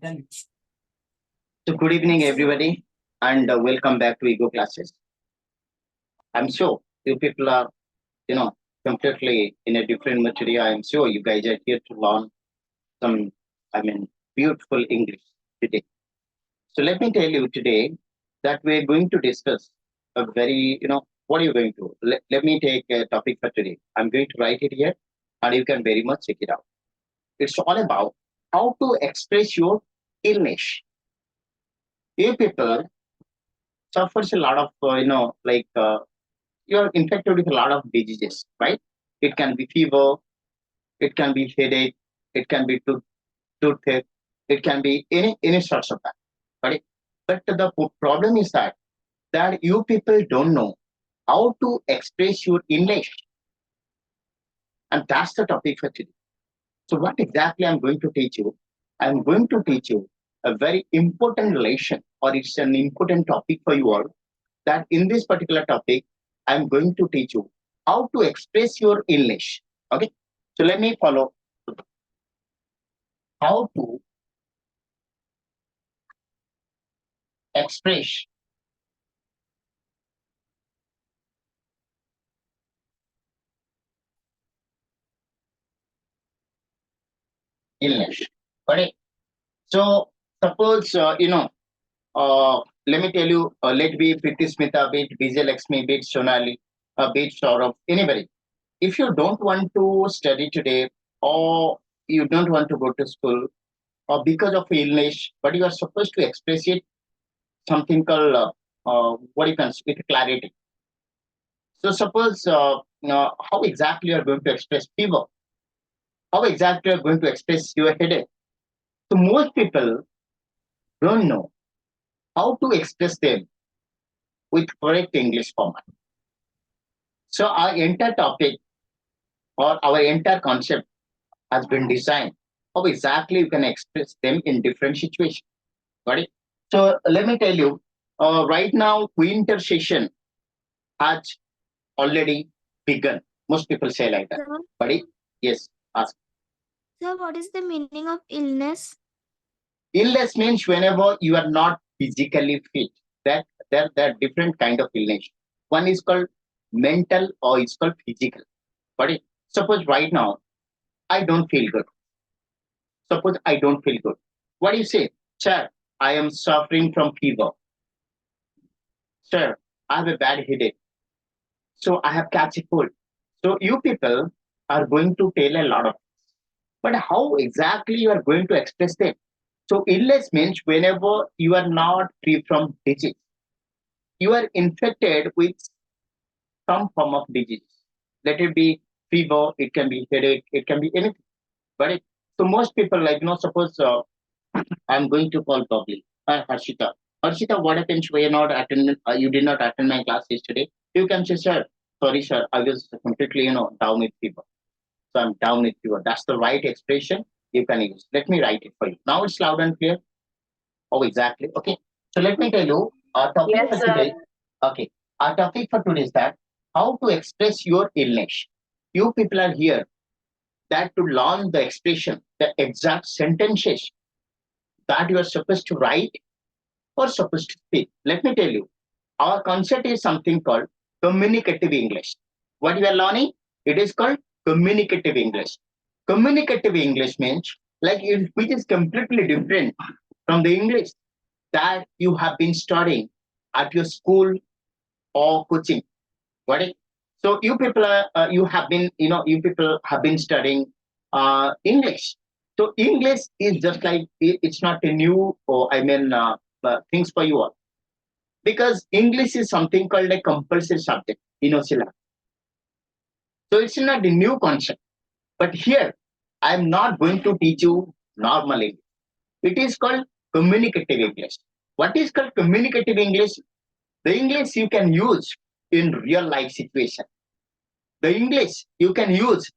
So good evening, everybody, and welcome back to Ego Classes. I'm sure you people are, completely in a different material. I'm sure you guys are here to learn some, beautiful English today. So let me tell you today that we're going to discuss a very, what are you going to? Let me take a topic for today. I'm going to write it here, and you can very much check it out. It's all about how to express your illness. You people suffers a lot of, you're infected with a lot of diseases, right? It can be fever, it can be headache, it can be toothache, it can be any sorts of that, right? But the problem is that you people don't know how to express your English, and that's the topic for today. So what exactly I'm going to teach you? I'm going to teach you a very important relation, or it's an important topic for you all. That in this particular topic, I'm going to teach you how to express your English. Okay, so let me follow how to express English. Okay, so suppose let me tell you, let be Priti Smita, be it Vijay Lakshmi, be it Sonali, be it Saurabh, anybody. If you don't want to study today, or you don't want to go to school, or because of illness, but you are supposed to express it something called what you can with clarity. So suppose how exactly you are going to express fever, how exactly you are going to express your headache. So most people don't know how to express them with correct English format. So our entire topic or our entire concept has been designed how exactly you can express them in different situations. Got it? So let me tell you, right now winter session has already begun. Most people say like that. Sir, Buddy, yes, ask. sir, what is the meaning of illness? Illness means whenever you are not physically fit. That there are different kind of illness. One is called mental or it's called physical. Buddy, suppose right now I don't feel good. Suppose I don't feel good. What do you say? Sir, I am suffering from fever. Sir, I have a bad headache. So I have catch a cold. So you people are going to tell a lot of, but how exactly you are going to express them? So illness means whenever you are not free from disease, you are infected with some form of disease. Let it be fever, it can be headache, it can be anything. Right? So most people like, suppose I'm going to call probably Harshita. Harshita, what happens when you did not attend my class yesterday? You can say, sir, sorry, sir, I was completely, down with fever. So I'm down with fever. That's the right expression you can use. Let me write it for you. Now it's loud and clear. Oh, exactly. Okay. So let me tell you our topic Yes, for sir. today. Okay. Our topic for today is that how to express your illness. You people are here that to learn the expression, the exact sentences that you are supposed to write or supposed to speak. Let me tell you, our concept is something called communicative English. What you are learning? It is called communicative English. Communicative English means which is completely different from the English that you have been studying at your school or coaching. Got it? So you people are you people have been studying English. So English is just like it's not a new or things for you all, because English is something called a compulsory subject in our syllabus. So it's not a new concept. But here I am not going to teach you normal English. It is called communicative English. What is called communicative English? The English you can use in real life situation. The English you can use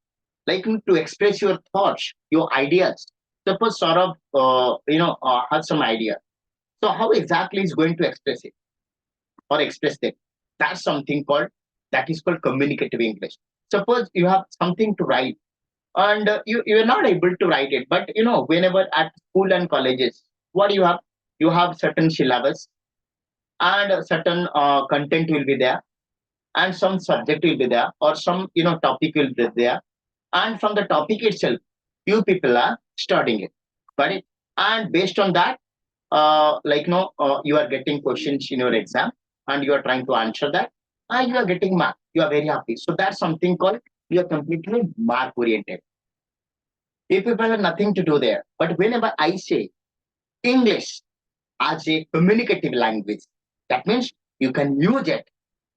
like to express your thoughts, your ideas. Suppose sort of has some idea. So how exactly is going to express it or express them? That's something called that is called communicative English. Suppose you have something to write and you are not able to write it, but whenever at school and colleges what do you have? You have certain syllabus and a certain content will be there, and some subject will be there, or some topic will be there, and from the topic itself, few people are studying it. Got it? And based on that, you are getting questions in your exam, and you are trying to answer that, and you are getting mark. You are very happy. So that's something called you are completely mark oriented. If people have nothing to do there, but whenever I say English as a communicative language, that means you can use it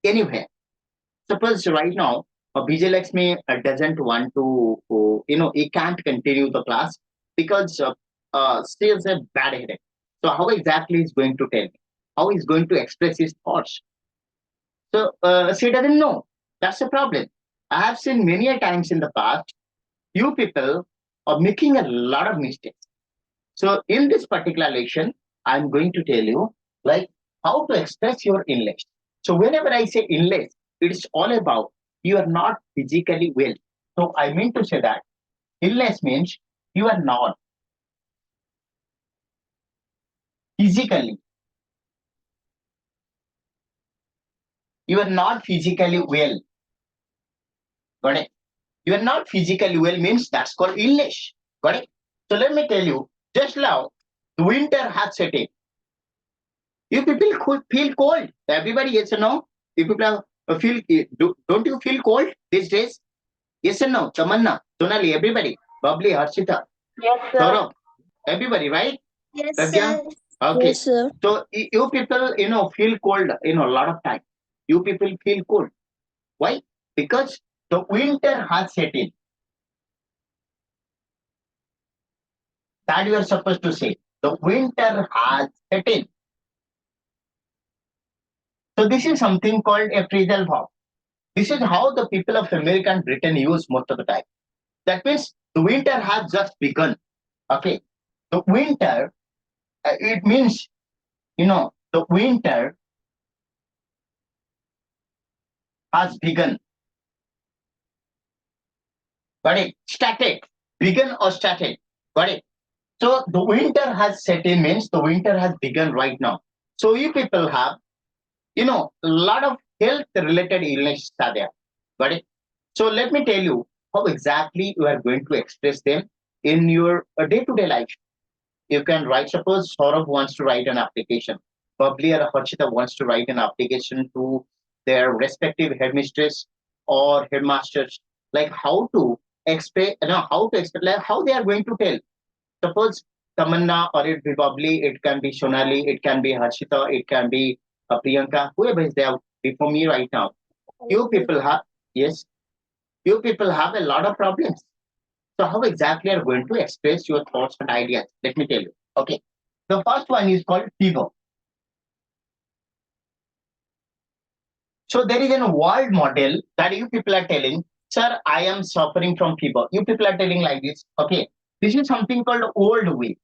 anywhere. Suppose right now, BJ Lakshmi doesn't want to, he can't continue the class because she has a bad headache. So how exactly is going to tell me? How he's going to express his thoughts? So she doesn't know. That's the problem. I have seen many a times in the past, you people are making a lot of mistakes. So in this particular lesson, I'm going to tell you like how to express your English. So whenever I say English, it's all about you are not physically well. So I mean to say that illness means you are not physically, you are not physically well. Got it? You are not physically well means that's called illness. Got it? So let me tell you, just now, the winter has set in. You people could feel cold. Everybody, yes or no? You people feel, don't you feel cold these days? Yes or no? Tamanna, Sonali, everybody. Bubbly, Harshita, Yes, sir. Saurabh, everybody, right? Yes, Pragya? sir. Okay. Yes, sir. So you people, feel cold, a lot of time. You people feel cold. Why? Because the winter has set in. That you are supposed to say. The winter has set in. So this is something called a phrasal verb. This is how the people of America and Britain use most of the time. That means the winter has just begun. Okay. The winter, it means, the winter has begun. Got it? Started. Begun or started. Got it? So the winter has set in means the winter has begun right now. So you people have, a lot of health related illnesses are there. Got it? So let me tell you how exactly you are going to express them in your day-to-day life. You can write, suppose Saurabh wants to write an application. Bubbly or Harshita wants to write an application to their respective headmistress or headmasters, like how to explain, like how they are going to tell. Suppose Tamanna or it be Bubbly, it can be Sonali, it can be Harshita, it can be Priyanka, whoever is there before me right now. You people have, yes, you people have a lot of problems. So how exactly are you going to express your thoughts and ideas? Let me tell you. Okay. The first one is called fever. So there is a world model that you people are telling, sir, I am suffering from fever. You people are telling like this. Okay. This is something called old way.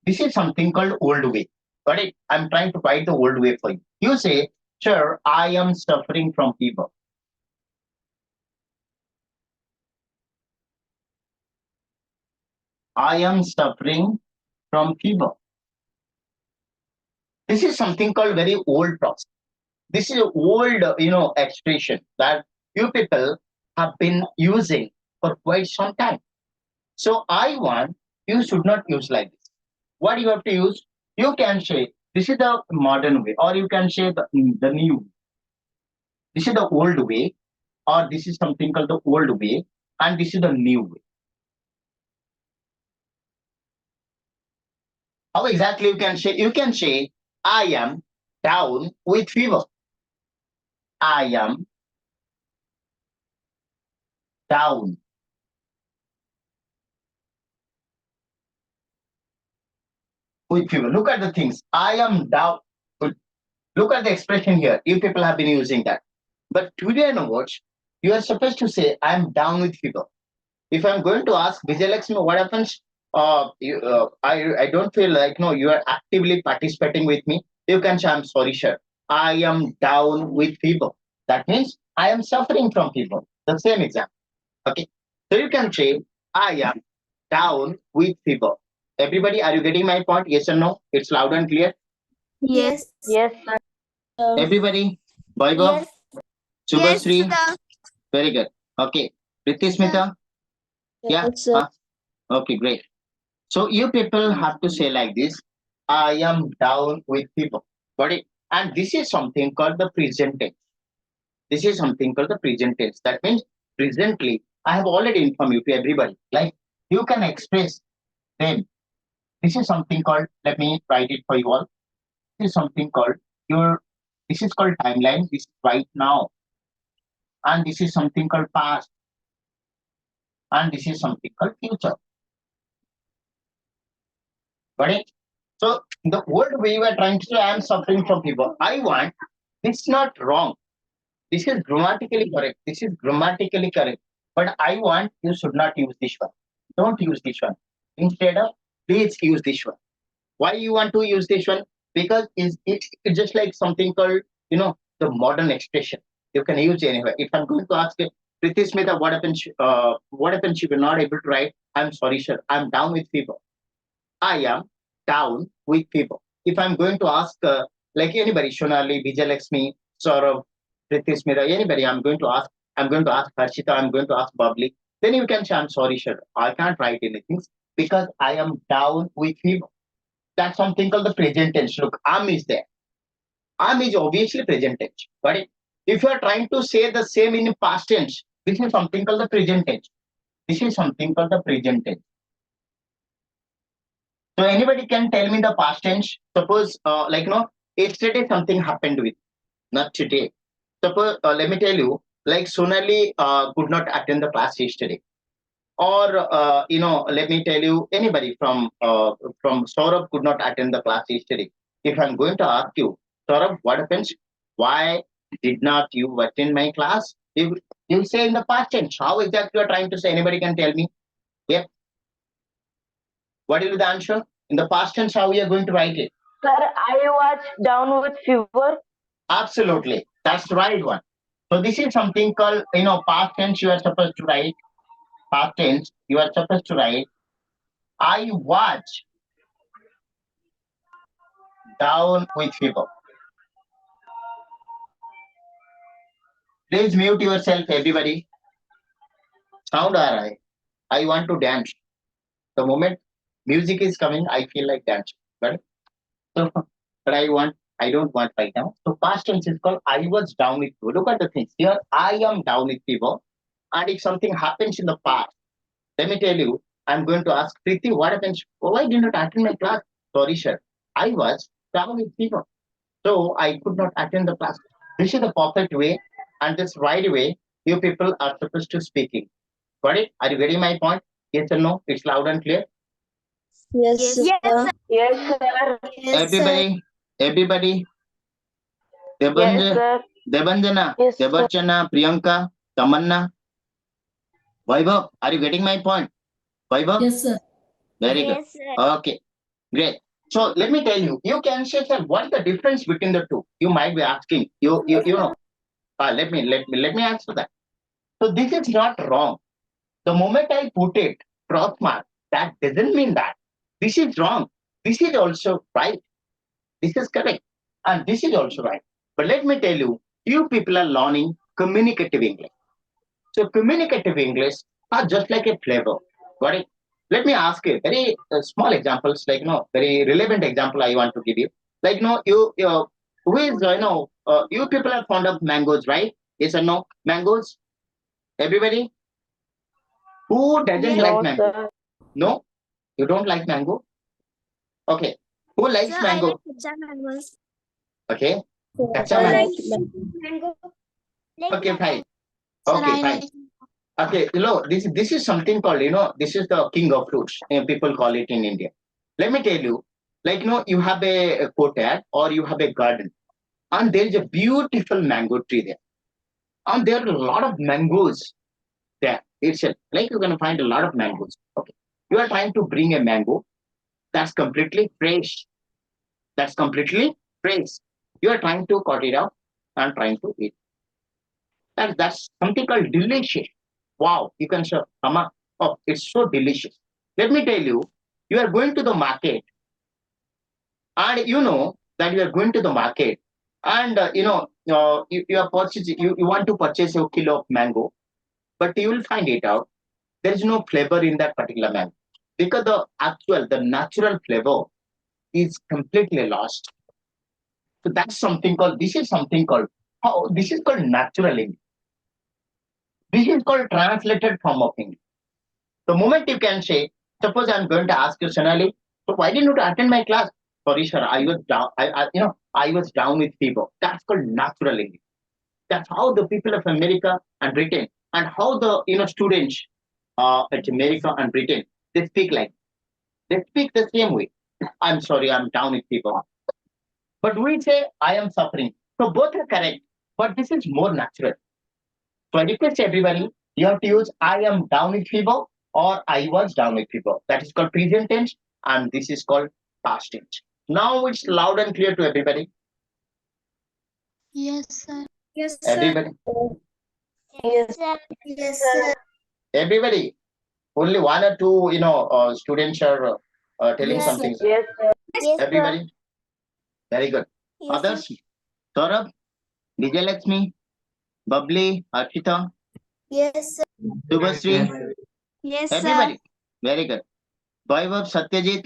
This is something called old way. Got it? I'm trying to write the old way for you. You say, sir, I am suffering from fever. I am suffering from fever. This is something called very old process. This is an old, expression that you people have been using for quite some time. So I want you should not use like this. What you have to use, you can say this is the modern way, or you can say the new way. This is the old way, or this is something called the old way, and this is the new way. How exactly you can say? You can say, I am down with fever. I am down with fever. Look at the things. I am down. Look at the expression here. You people have been using that. But today onwards, you are supposed to say, I am down with fever. If I'm going to ask Vijayalakshmi, what happens? I don't feel like, no, you are actively participating with me. You can say, I'm sorry, sir. I am down with fever. That means I am suffering from fever. The same example. Okay. So you can say, I am down with fever. Everybody, are you getting my point? Yes or no? It's loud and clear. Yes. Yes, sir. Everybody, Vaibhav, Yes. Yes, Shubhasri, sir. very good. Okay, Priti Smita, yeah. Yes, sir. Okay, great. So you people have to say like this: I am down with people. Got it? And this is something called the present tense. This is something called the present tense. That means presently, I have already informed you to everybody. Like you can express them. This is something called. Let me write it for you all. This is something called your. This is called timeline. This is right now, and this is something called past, and this is something called future. Got it? So the word we were trying to say, I am suffering from fever. I want. It's not wrong. This is grammatically correct. This is grammatically correct. But I want you should not use this one. Don't use this one. Instead of please use this one. Why you want to use this one? Because it's just like something called the modern expression. You can use anywhere. If I'm going to ask you, Priti Smita, what happens? What happens? You were not able to write. I'm sorry, sir. I'm down with fever. I am down with fever. If I'm going to ask like anybody, Shonali, Vijayalakshmi, Saurabh, Priti Smita, anybody, I'm going to ask Harshita, I'm going to ask Babli, then you can say, I'm sorry, sir. I can't write anything because I am down with fever. That's something called the present tense. Look, am is there. Am is obviously present tense. But if you are trying to say the same in past tense, this is something called the present tense. This is something called the present tense. So anybody can tell me the past tense. Suppose, yesterday something happened with, not today. Suppose, let me tell you, like Sonali could not attend the class yesterday, or let me tell you, anybody from Saurabh could not attend the class yesterday. If I'm going to ask you, Saurabh, what happens? Why did not you attend my class? You say in the past tense. How exactly you are trying to say? Anybody can tell me? Yep. What will be the answer? In the past tense, how we are going to write it? Sir, I was down with fever. Absolutely. That's the right one. So this is something called, past tense you are supposed to write. Past tense, you are supposed to write, I was down with fever. Please mute yourself, everybody. Sound alright. I want to dance. The moment music is coming, I feel like dancing. Right? So, but I don't want right now. So past tense is called I was down with fever. Look at the things. Here, I am down with fever. And if something happens in the past, let me tell you, I'm going to ask Preeti, what happens? Oh, I did not attend my class. Sorry, sir. I was down with fever. So I could not attend the class. This is the perfect way and this right way you people are supposed to speaking. Got it? Are you getting my point? Yes or no? It's loud and clear. Yes, Yes, sir. sir. Yes, sir. Yes, sir. Everybody. Yes, sir. Debanjana, Yes, sir. Debarchana, Priyanka, Tamanna, Vaibhav. Are you getting my point? Vaibhav? Yes, sir. Very good. Yes, sir. Okay, great. So let me tell you, you can say, sir, what's the difference between the two? You might be asking. You know. Let me answer that. So this is not wrong. The moment I put it cross mark, that doesn't mean that this is wrong. This is also right. This is correct. And this is also right. But let me tell you, you people are learning communicative English. So communicative English are just like a flavor. Got it? Let me ask you very small examples, like very relevant example I want to give you. Like who is you people are fond of mangoes, right? Yes or no? Mangoes? Everybody? Who doesn't Yes. like No, mango? sir. No? You don't like mango? Okay. Who likes Sir, I mango? like pizza mangoes. Okay. Kacha I mango. like Mango. Okay, fine. Sir, Okay, I fine. like. Okay, this is something called, this is the king of fruits. People call it in India. Let me tell you, like, you have a courtyard or you have a garden, and there is a beautiful mango tree there. And there are a lot of mangoes there. It's like you're going to find a lot of mangoes. Okay. You are trying to bring a mango that's completely fresh. That's completely fresh. You are trying to cut it out and trying to eat. That's something called delicious. Wow, you can say, Mama, oh, it's so delicious. Let me tell you, you are going to the market, and you know that you are going to the market, and you are purchasing, you want to purchase a kilo of mango, but you will find it out there is no flavor in that particular mango, because the natural flavor is completely lost. So that's something called, this is something called, how this is called natural English. This is called translated form of English. The moment you can say, suppose I'm going to ask you, Sonali, so why didn't you attend my class? Sorry, sir, I was down. I was down with fever. That's called natural English. That's how the people of America and Britain, and how the students at America and Britain, they speak like, they speak the same way. I'm sorry, I'm down with fever. But we say I am suffering. So both are correct, but this is more natural. So I request everybody, you have to use I am down with fever or I was down with fever. That is called present tense, and this is called past tense. Now it's loud and clear to everybody. Yes, sir. Yes, sir. Everybody, Yes. Yes, sir. everybody. Only one or two, students are telling Yes, something. Yes, sir. Yes, Everybody, very good. Yes, Others, Saurabh, Vijayalakshmi, Bubbly, Archita, Yes, sir. Subhasri, Yes, everybody, very good. Vaibhav, Satyajit,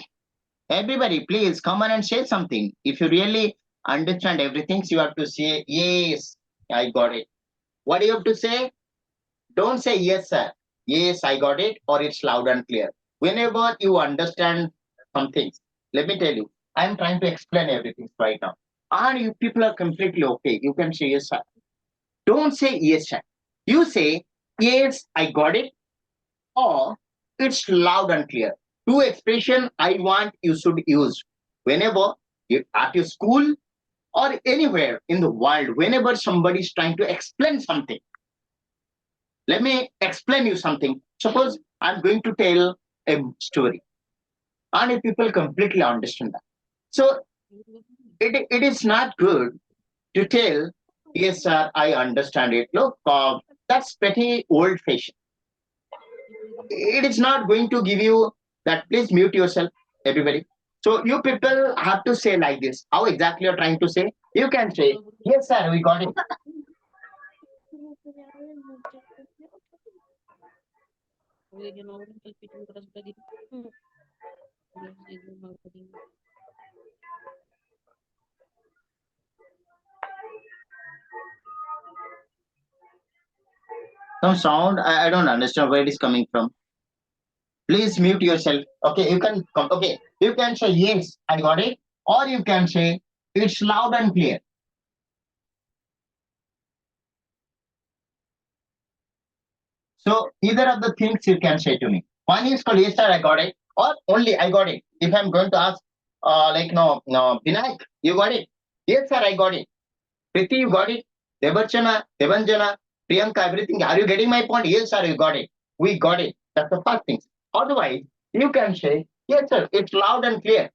everybody, please come on and say something. If you really understand everything, you have to say, yes, I got it. What do you have to say? Don't say yes, sir. Yes, I got it, or it's loud and clear. Whenever you understand something, let me tell you, I'm trying to explain everything right now. And you people are completely okay. You can say yes, sir. Don't say yes, sir. You say, yes, I got it, or it's loud and clear. Two expression I want you should use whenever you at your school or anywhere in the world, whenever somebody is trying to explain something. Let me explain you something. Suppose I'm going to tell a story, and if people completely understand that. So it is not good to tell, yes, sir, I understand it. Look, that's pretty old fashioned. It is not going to give you that. Please mute yourself, everybody. So you people have to say like this. How exactly you're trying to say? You can say, yes, sir, we got it. Some sound, I don't understand where it is coming from. Please mute yourself. Okay, you can come. Okay, you can say yes, I got it, or you can say it's loud and clear. So either of the things you can say to me. One is called yes, sir, I got it, or only I got it. If I'm going to ask, no, Vinayak, you got it? Yes, sir, I got it. Priti, you got it? Devarchana, Devanjana, Priyanka, everything. Are you getting my point? Yes, sir, you got it. We got it. That's the first thing. Otherwise, you can say, yes, sir, it's loud and clear.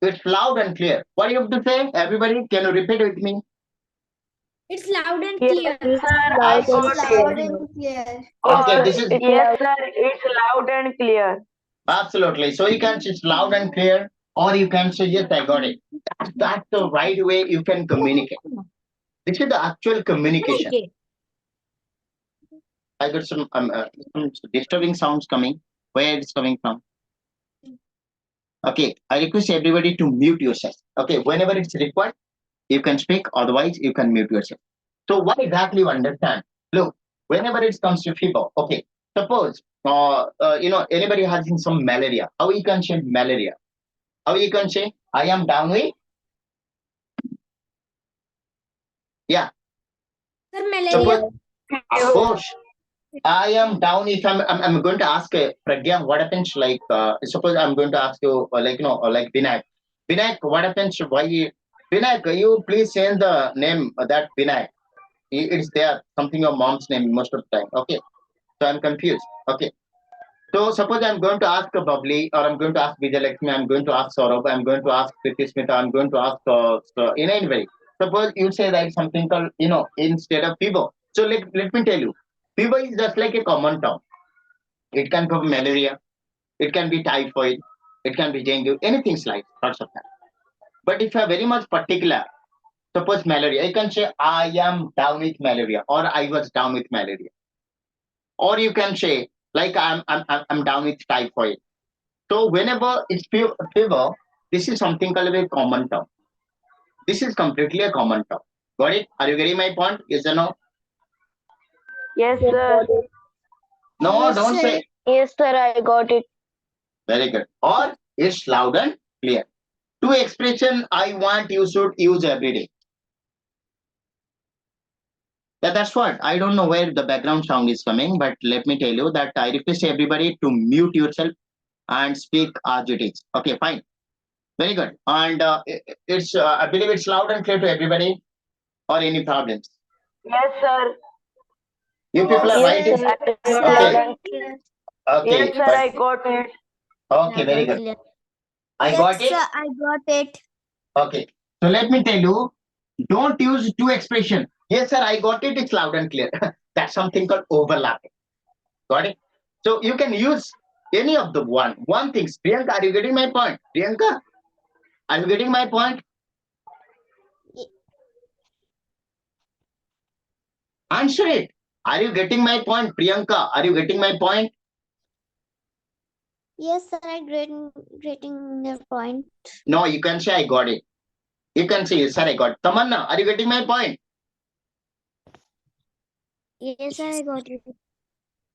It's loud and clear. What do you have to say? Everybody, can you repeat with me? It's loud and Yes, clear. sir. I It's got Loud it. and clear. Okay, Or this is yes, sir. It's loud and clear. absolutely. So you can say it's loud and clear, or you can say, yes, I got it. That's the right way you can communicate. This is the actual communication. I got some disturbing sounds coming. Where it's coming from? Okay, I request everybody to mute yourself. Okay, whenever it's required, you can speak. Otherwise, you can mute yourself. So what exactly you understand? Look, whenever it comes to fever, okay, suppose anybody has some malaria. How you can say malaria? How you can say I am down with? Yeah, Sir, malaria. suppose of course I am down. If I'm going to ask Pragya, what happens? Like suppose I'm going to ask you, like Vinayak. Vinayak, what happens? Why? Vinayak, you please send the name that Vinayak. It's there, something your mom's name most of the time. Okay, so I'm confused. Okay, so suppose I'm going to ask Bubbly, or I'm going to ask Vijayalakshmi, I'm going to ask Saurabh, I'm going to ask Priti Smita, I'm going to ask anybody. Suppose you say that something called, instead of fever. So let me tell you, fever is just like a common term. It can cover malaria, it can be typhoid, It can be dengue, anything like lots of that. But if you are very much particular, suppose malaria, you can say I am down with malaria or I was down with malaria. Or you can say like I'm down with typhoid. So whenever it's fever, this is something called a common term. This is completely a common term. Got it? Are you getting my point? Yes or no? Yes, sir. No, Yes, don't sir. say. Yes, sir. I got it. Very good. Or it's loud and clear. Two expression I want you should use every day. Yeah, that's what. I don't know where the background sound is coming, but let me tell you that I request everybody to mute yourself and speak as it is. Okay, fine. Very good. And it's I believe it's loud and clear to everybody. Or any problems? Yes, sir. You people are Yes, writing. sir. Yes, Okay. sir. Okay. Yes, sir. But I got it. okay, very good. I Yes, got it. sir, I got it. Okay. So let me tell you, don't use two expression. Yes, sir, I got it. It's loud and clear. That's something called overlapping. Got it? So you can use any of the one things. Priyanka, are you getting my point? Priyanka, are you getting my point? Answer it. Are you getting my point, Priyanka? Are you getting my point? Yes, sir, I getting your point. No, you can say I got it. You can say yes, sir, I got it. Tamanna, are you getting my point? Yes, sir, I got it.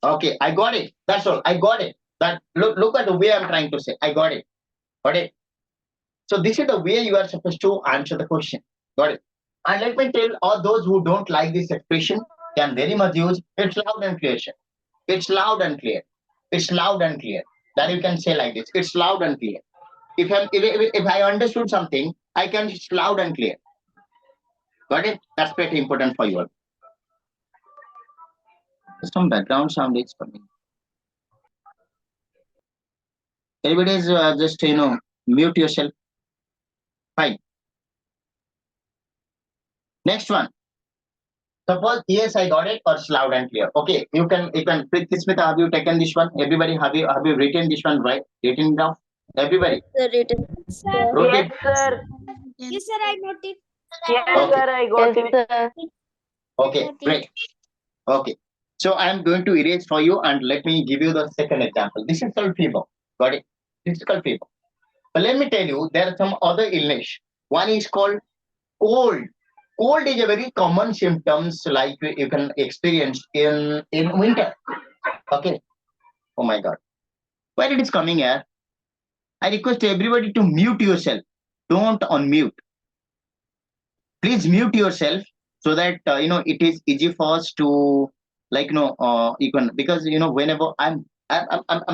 Okay, I got it. That's all. I got it. That look at the way I'm trying to say. I got it. Got it. So this is the way you are supposed to answer the question. Got it. And let me tell all those who don't like this expression can very much use it's loud and clear. It's loud and clear. It's loud and clear. That you can say like this. It's loud and clear. If I understood something, I can it's loud and clear. Got it? That's pretty important for you all. Some background sound is coming. Everybody is just mute yourself. Fine. Next one. Suppose yes, I got it, or it's loud and clear. Okay, you can Smith, have you taken this one? Everybody, have you written this one right? Written down. Everybody, Sir, wrote Yes, it. sir. yes, sir, I got it. Yes, Okay. sir. I got it. Okay, Got it. great. Okay. So I am going to erase for you and let me give you the second example. This is called fever. Got it? This is called fever. But let me tell you, there are some other illness. One is called cold. Cold is a very common symptoms like you can experience in winter. Okay. Oh my God. Where it is coming here? I request everybody to mute yourself. Don't unmute. Please mute yourself so that it is easy for us to you can because whenever I'm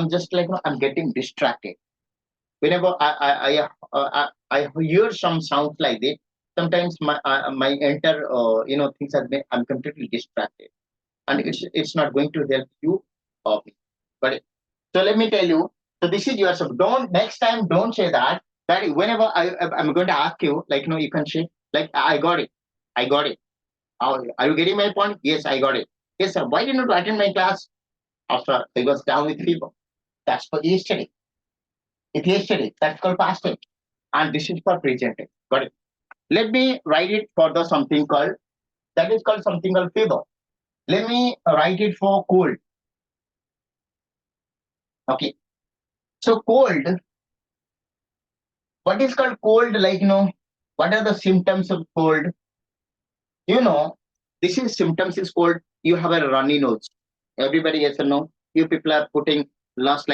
just like I'm getting distracted. Whenever I hear some sounds like this, sometimes my entire things I'm completely distracted, and it's not going to help you or me. But so let me tell you. So this is yourself. Don't next time. Don't say that. That whenever I'm going to ask you, you can say like I got it. I got it. Are you getting my point? Yes, I got it. Yes, sir. Why didn't you attend my class? After I was down with fever. That's for yesterday. It's yesterday. That's called past tense. And this is for present tense. Got it. Let me write it for the something called that is called something called fever. Let me write it for cold. Okay. So cold. What is called cold? What are the symptoms of cold? This is symptoms is cold. You have a runny nose. Everybody yes or no? You people are putting last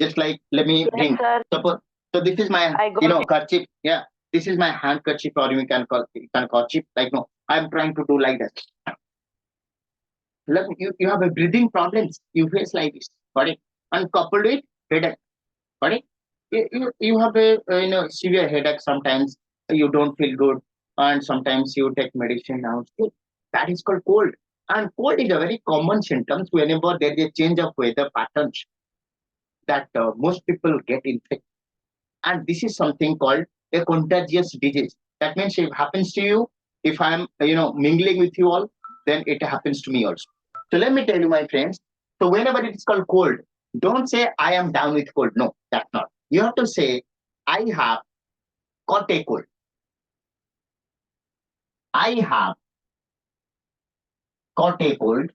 just like let me Yes, bring. sir. Suppose so this is my I got it. kerchief. Yeah, this is my handkerchief or you can call kerchief. I'm trying to do like that. Look, you have a breathing problems. You face like this. Got it? And coupled with headache. Got it? You have a severe headache sometimes. You don't feel good, and sometimes you take medicine now. So that is called cold. And cold is a very common symptoms whenever there is a change of weather patterns that most people get infected. And this is something called a contagious disease. That means if it happens to you, if I'm mingling with you all, then it happens to me also. So let me tell you, my friends. So whenever it is called cold, don't say I am down with cold. No, that's not. You have to say, I have caught a cold. I have caught a cold.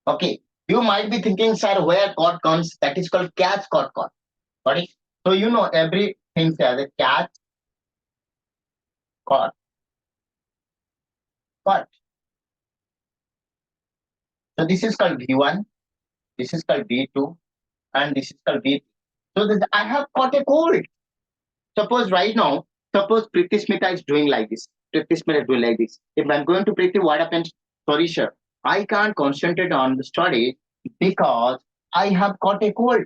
Okay. You might be thinking, sir, where caught comes, that is called catch, caught. Got it? So you know everything as a catch, caught. So this is called V1, this is called V2, and this is called V3. So this, I have caught a cold. Suppose right now, suppose Preeti Smita is doing like this. Preeti Smita is doing like this. If I'm going to Preeti, what happens? Sorry, sir. I can't concentrate on the study because I have caught a cold.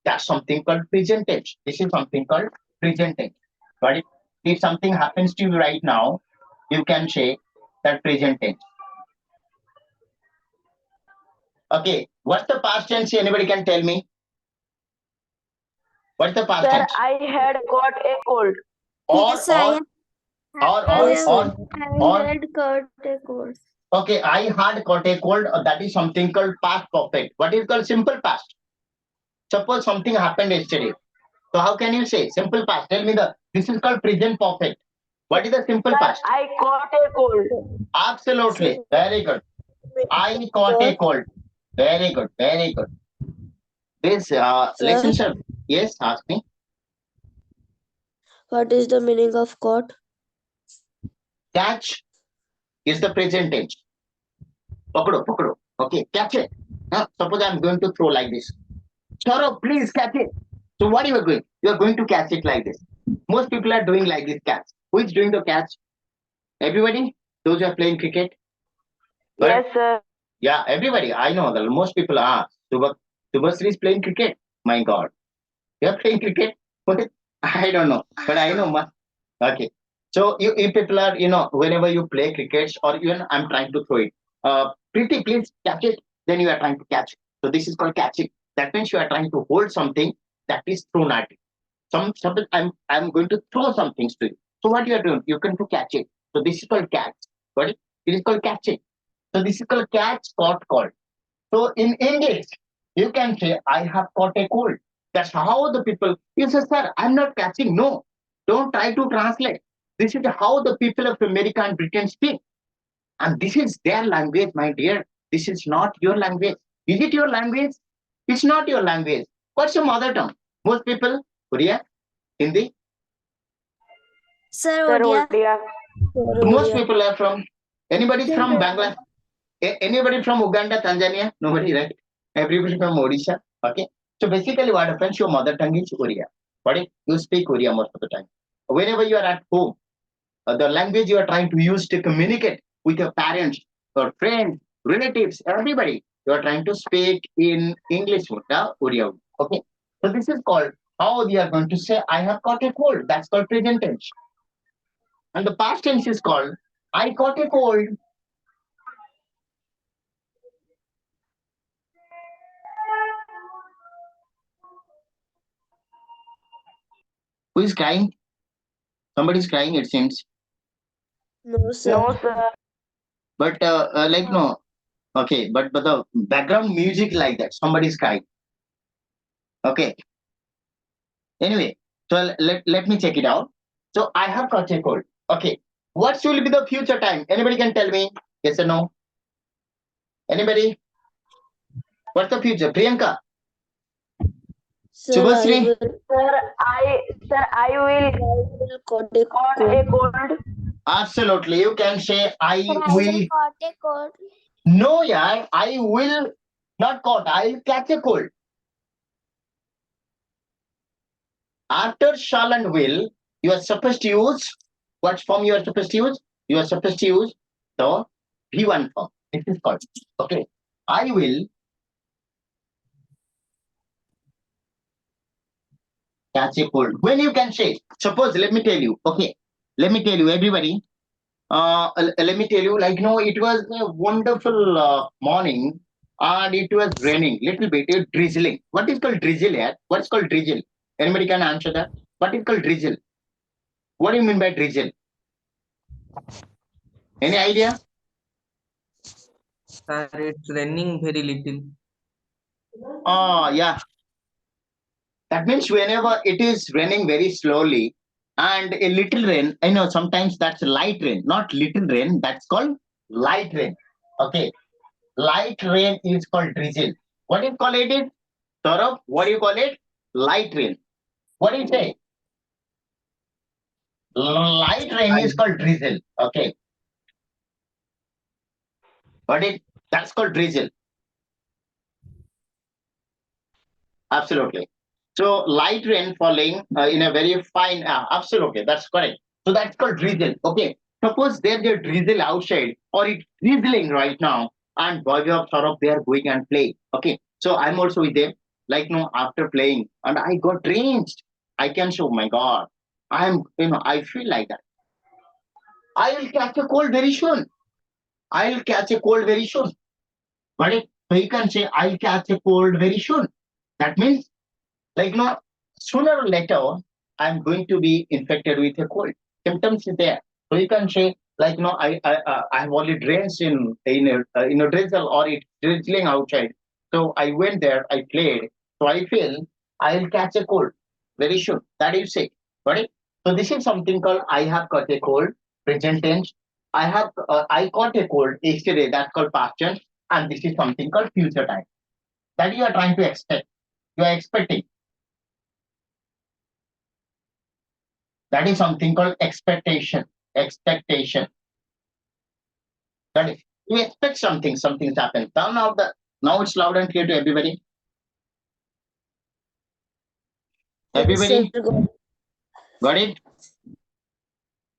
That's something called present tense. This is something called present tense. Got it? If something happens to you right now, you can say that present tense. Okay. What's the past tense? Anybody can tell me? What's the past Sir, tense? I had got a cold. Or, Yes, I or, or, have or, had caught a cold. okay, I had caught a cold. That is something called past perfect. What is called simple past? Suppose something happened yesterday. So how can you say simple past? Tell me this is called present perfect. What is the simple Sir, past? I caught a cold. Absolutely. Very good. I caught a cold. Very good. Very good. This lesson, sir. Yes, ask me. What is the meaning of caught? Catch is the present tense. Pakado, pakado. Okay, catch it. Now, suppose I'm going to throw like this. Saurabh, please catch it. So what you are going? You are going to catch it like this. Most people are doing like this catch. Who is doing the catch? Everybody? Those who are playing cricket? Right? Yes, sir. Yeah, everybody. I know that most people are. Subhasri is playing cricket. My God. You are playing cricket? What? I don't know. But I know. Okay. So you people are, whenever you play cricket or even I'm trying to throw it. Pretty, please catch it. Then you are trying to catch it. So this is called catching. That means you are trying to hold something that is thrown at you. Something I'm going to throw some things to you. So what you are doing? You can to catch it. So this is called catch. Got it? It is called catching. So this is called catch, caught, called. So in English, you can say, I have caught a cold. That's how the people, you say, sir, I'm not catching. No, don't try to translate. This is how the people of America and Britain speak. And this is their language, my dear. This is not your language. Is it your language? It's not your language. What's your mother tongue? Most people, Korea, Hindi. Sir, Sir, Odia. Odia. Most people are from, anybody from Bangladesh? Anybody from Uganda, Tanzania? Nobody, right? Everybody from Odisha. Okay. So basically, what happens? Your mother tongue is Korea. But you speak Korea most of the time. Whenever you are at home, the language you are trying to use to communicate with your parents, or friends, relatives, everybody, you are trying to speak in English, Korea. Okay. So this is called how we are going to say, I have caught a cold. That's called present tense. And the past tense is called, I caught a cold. Who is crying? Somebody is crying, it seems. No, sir. No, sir. But no. Okay, but the background music like that, somebody is crying. Okay. Anyway, so let me check it out. So I have caught a cold. Okay. What will be the future time? Anybody can tell me? Yes or no? Anybody? What's the future? Priyanka? Sir, Shubhasri? Sir, I will caught a caught a cold. Absolutely. You can say I Sir, I will. will caught a cold. No, yeah, I will not caught. I will catch a cold. After shall and will, you are supposed to use what form you are supposed to use? You are supposed to use the V1 form. This is called. Okay. I will catch a cold. When you can say, suppose, let me tell you, okay, let me tell you, everybody, let me tell you, it was a wonderful morning and it was raining, little bit, it drizzling. What is called drizzle here? What's called drizzle? Anybody can answer that? What is called drizzle? What do you mean by drizzle? Any idea? Sir, it's raining very little. Oh, yeah. That means whenever it is raining very slowly and a little rain, sometimes that's light rain, not little rain, that's called light rain. Okay. Light rain is called drizzle. What do you call it? Saurabh, what do you call it? Light rain. What do you say? Light rain is called drizzle. Okay. That's called drizzle. Absolutely. So light rain falling in a very fine, absolutely, that's correct. So that's called drizzle. Okay. Suppose there's a drizzle outside or it's drizzling right now and Bhavya, Saurabh, they are going and playing. Okay. So I'm also with them. Like, after playing and I got drenched. I can show, my God. I feel like that. I will catch a cold very soon. I'll catch a cold very soon. But so you can say, I'll catch a cold very soon. That means, like, sooner or later, I'm going to be infected with a cold. Symptoms is there. So you can say, like, I have already drenched in a drizzle or it's drizzling outside. So I went there, I played. So I feel I'll catch a cold very soon. That you say. Got it? So this is something called I have caught a cold, present tense. I caught a cold yesterday. That's called past tense, and this is something called future time. That you are trying to expect. You are expecting. That is something called expectation. Expectation. That is, you expect something's happened. Now it's loud and clear to everybody. Yes, Everybody sir. got it?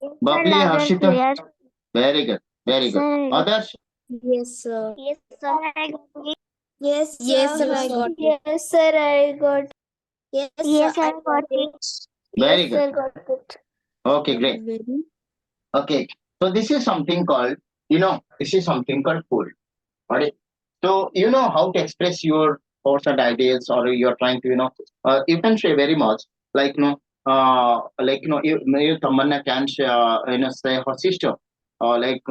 Yes, Bubbly, loud and Harshita. clear. Very good. Very good. Sir, Others? Yes, sir. yes, sir, I got it. Yes, sir. I got it. Yes, sir, I got it. Yes, Yes, sir. I got it. Very Yes, good. sir, got it. Okay, great. Very. Okay. So this is something called, cool. Got it? So you know how to express your thoughts and ideas, or you're trying to, you can say very much, like, Tamanna can say, say her sister, like,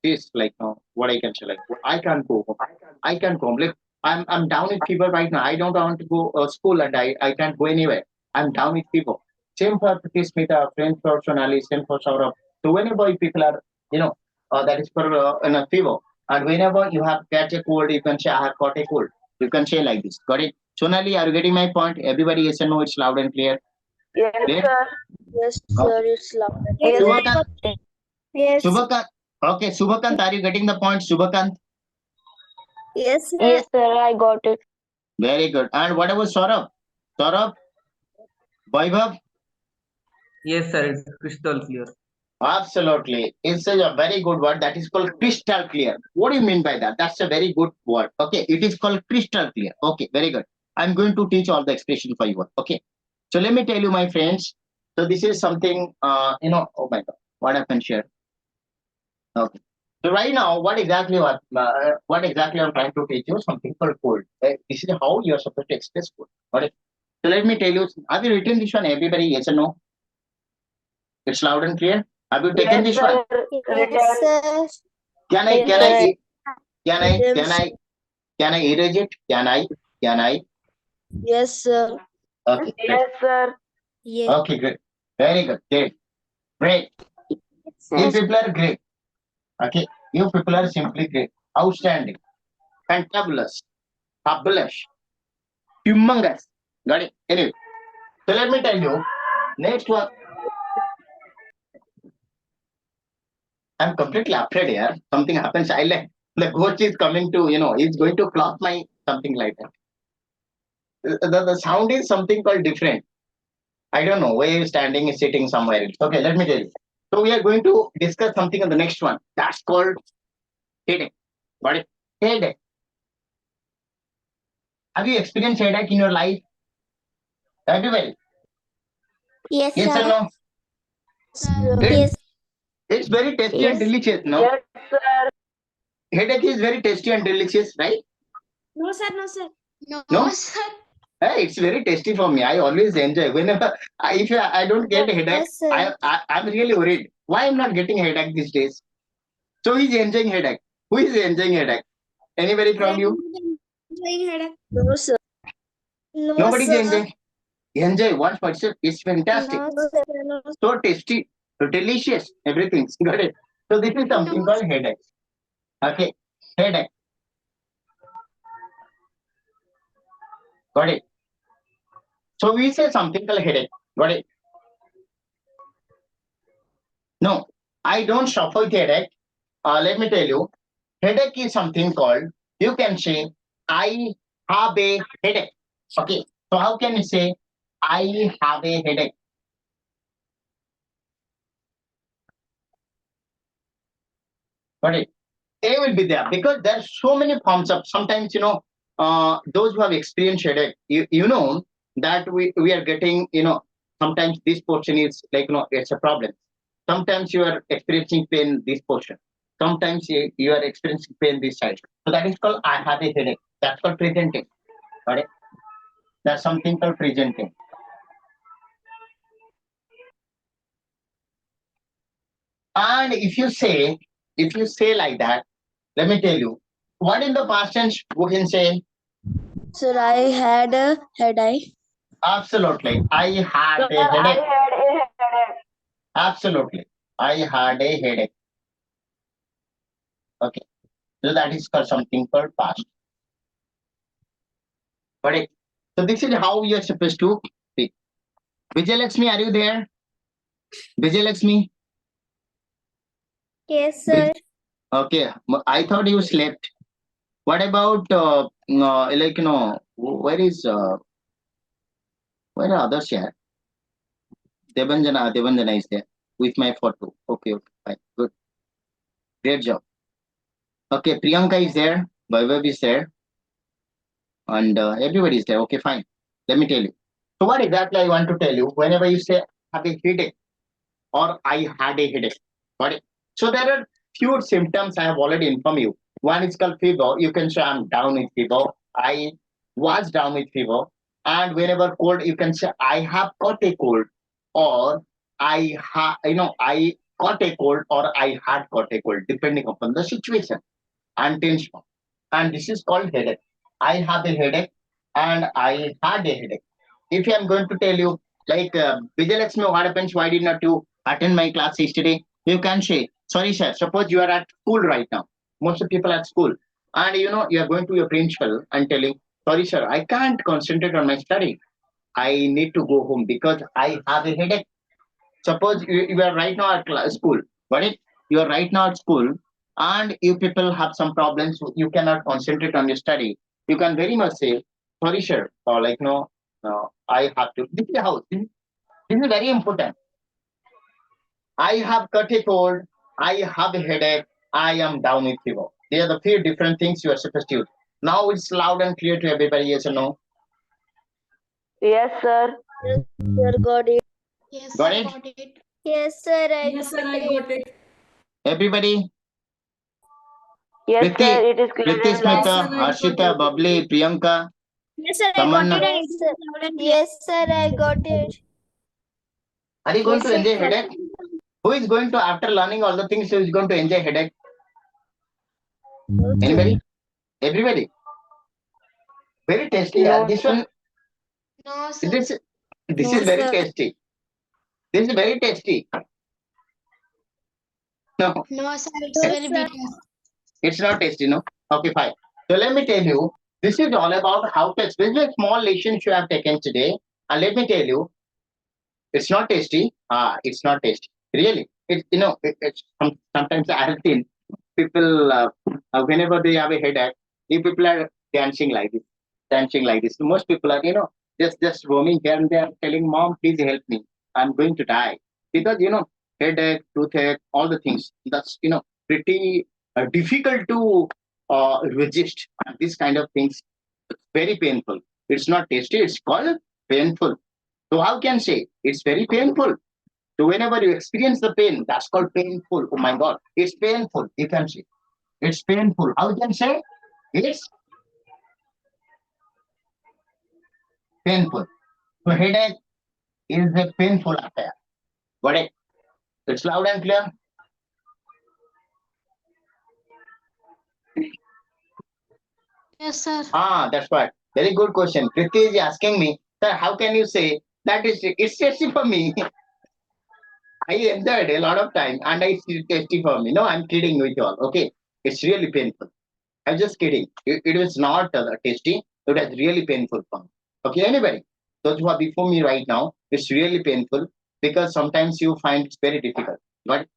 this, like, what I can say, like, I can't go home. I can't go home. Like, I'm down with fever right now. I don't want to go school and I can't go anywhere. I'm down with fever. Same for Smita, same for Sonali, same for Saurabh. So whenever people are, that is for in a fever. And whenever you have catch a cold, you can say, I have caught a cold. You can say like this. Got it? Sonali, are you getting my point? Everybody yes and no, it's loud and clear. Yes, Clear? sir. Yes, sir. It's loud. Yes, Yes, I Subhakant, got it. Yes. Subhakant. Okay, Subhakant, are you getting the point? Subhakant? Yes, sir. yes, sir. I got it. Very good. And what about Saurabh? Saurabh? Vaibhav? Yes, sir. It's crystal clear. Absolutely. It's a very good word that is called crystal clear. What do you mean by that? That's a very good word. Okay, it is called crystal clear. Okay, very good. I'm going to teach all the expression for you. Okay. So let me tell you, my friends. So this is something, oh my God, what happened here? Okay. So right now, what exactly I'm trying to teach you? Something called cold. This is how you're supposed to express cold. Got it? So let me tell you, have you written this one? Everybody, yes or no? It's loud and clear. Have you taken Yes, this one? sir. Yes, Return. sir. Can I Yes, can I sir. can I Yes. can I can I erase it? Can I? Yes, sir. Okay, great. Yes, sir. Yes. Okay, great. Very good. Great. You Yes, people are great. Okay. You people are simply great. Outstanding. Fantabulous. Fabulous. Humongous. Got it? Anyway. So let me tell you. Next one. I'm completely afraid here. Something happens. I like the coach is coming to, he's going to clock my something like that. The sound is something called different. I don't know where you're standing, is sitting somewhere else. Okay, let me tell you. So we are going to discuss something on the next one. That's called headache. Got it? Headache. Have you experienced headache in your life? Everybody? yes, Yes or sir. no? Sir. Yes, It's very tasty and Yes. delicious, no? Yes, sir. Headache is very tasty and delicious, right? No, sir. No, sir. No? sir. Hey, it's very tasty for me. I always enjoy. Whenever if I don't get a headache, yes, sir. I'm really worried. Why I'm not getting a headache these days? So who is enjoying headache? Who is enjoying headache? Anybody from you? enjoying headache. No, sir. No, Nobody's sir. enjoying. Enjoy one person. It's fantastic. No, sir. No, So tasty, so delicious. Everything's got it. So this is something called headache. Okay, headache. Got it. So we say something called headache. Got it. No, I don't suffer with headache. Let me tell you, headache is something called. You can say I have a headache. Okay. So how can you say I have a headache? Got it. A will be there because there's so many forms of sometimes those who have experienced headache, you know that we are getting sometimes this portion is like it's a problem. Sometimes you are experiencing pain this portion. Sometimes you are experiencing pain this side. So that is called I have a headache. That's called presenting. Got it? That's something called presenting. And if you say like that, let me tell you, what in the past tense we can say sir, I had a headache. absolutely. I had Sir, a I headache. had a headache. Absolutely. I had a headache. Okay. So that is called something called past. Correct. So this is how you're supposed to speak. Vijayalakshmi, are you there? Vijayalakshmi? Yes, sir. Okay. I thought you slept. What about where are others here? Devanjana is there with my photo. Okay, fine. Good. Great job. Okay, Priyanka is there, Vaibhav is there, and everybody is there. Okay, fine. Let me tell you. So what exactly I want to tell you, whenever you say have a headache or I had a headache, got it? So there are few symptoms I have already informed you. One is called fever. You can say I'm down with fever. I was down with fever. And whenever cold, you can say I have got a cold, or I got a cold, or I had got a cold, depending upon the situation and tension. And this is called headache. I have a headache and I had a headache. If I am going to tell you, like Vijayalakshmi, what happens? Why did not you attend my class yesterday? You can say, sorry, sir. Suppose you are at school right now. Most of people are at school, and you are going to your principal and telling, sorry, sir, I can't concentrate on my study. I need to go home because I have a headache. Suppose you are right now at school, but you are right now at school, and you people have some problems. You cannot concentrate on your study. You can very much say, "Sorry, sir," or like, "No, I have to." This is how. This is very important. I have cut a cold. I have a headache. I am down with fever. They are the few different things you are supposed to use. Now it's loud and clear to everybody. Yes or no? Yes, sir. Yes, sir, got it. Yes, Got sir, it? got it. Yes, sir. I Yes, sir, got I got it. Everybody. Yes, Priti, sir. It is clear Priti and loud. Smita, Yes, sir, I got Harshita, it. Bubbly, Priyanka, Yes, sir. I got Tamanna. it. And Yes, sir, loud and clear. yes, sir. I got it. Are you going Yes, to enjoy sir. headache? Who is going to, after learning all the things, who is going to enjoy headache? No, sir. Anybody? Everybody. Very tasty. Yeah. No, This sir. one, No, sir. this No, is very sir. tasty. This is very tasty. No, No, sir, it's No, very sir. bitter. it's not tasty. No. Okay, fine. So let me tell you, this is all about how to explain. This is a small lesson you have taken today, and let me tell you, it's not tasty. It's not tasty. Really, sometimes I have seen people whenever they have a headache, if people are dancing like this. Most people are just roaming here and there, telling mom, please help me. I'm going to die because headache, toothache, all the things. That's pretty difficult to resist. And this kind of things, it's very painful. It's not tasty. It's called painful. So how can say it's very painful? So whenever you experience the pain, that's called painful. Oh my God, it's painful. You can say it's painful. How you can say it's painful? So headache is a painful affair. Got it? It's loud and clear. Yes, sir. That's right. Very good question. Priti is asking me, sir, how can you say that it's tasty for me? I enjoyed a lot of time and it's tasty for me. No, I'm kidding with you all. Okay. It's really painful. I'm just kidding. It was not tasty. It was really painful for me. Okay, anybody? Those who are before me right now, it's really painful because sometimes you find it's very difficult. Right?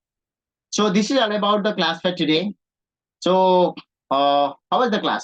So this is all about the class for today. So how was the class?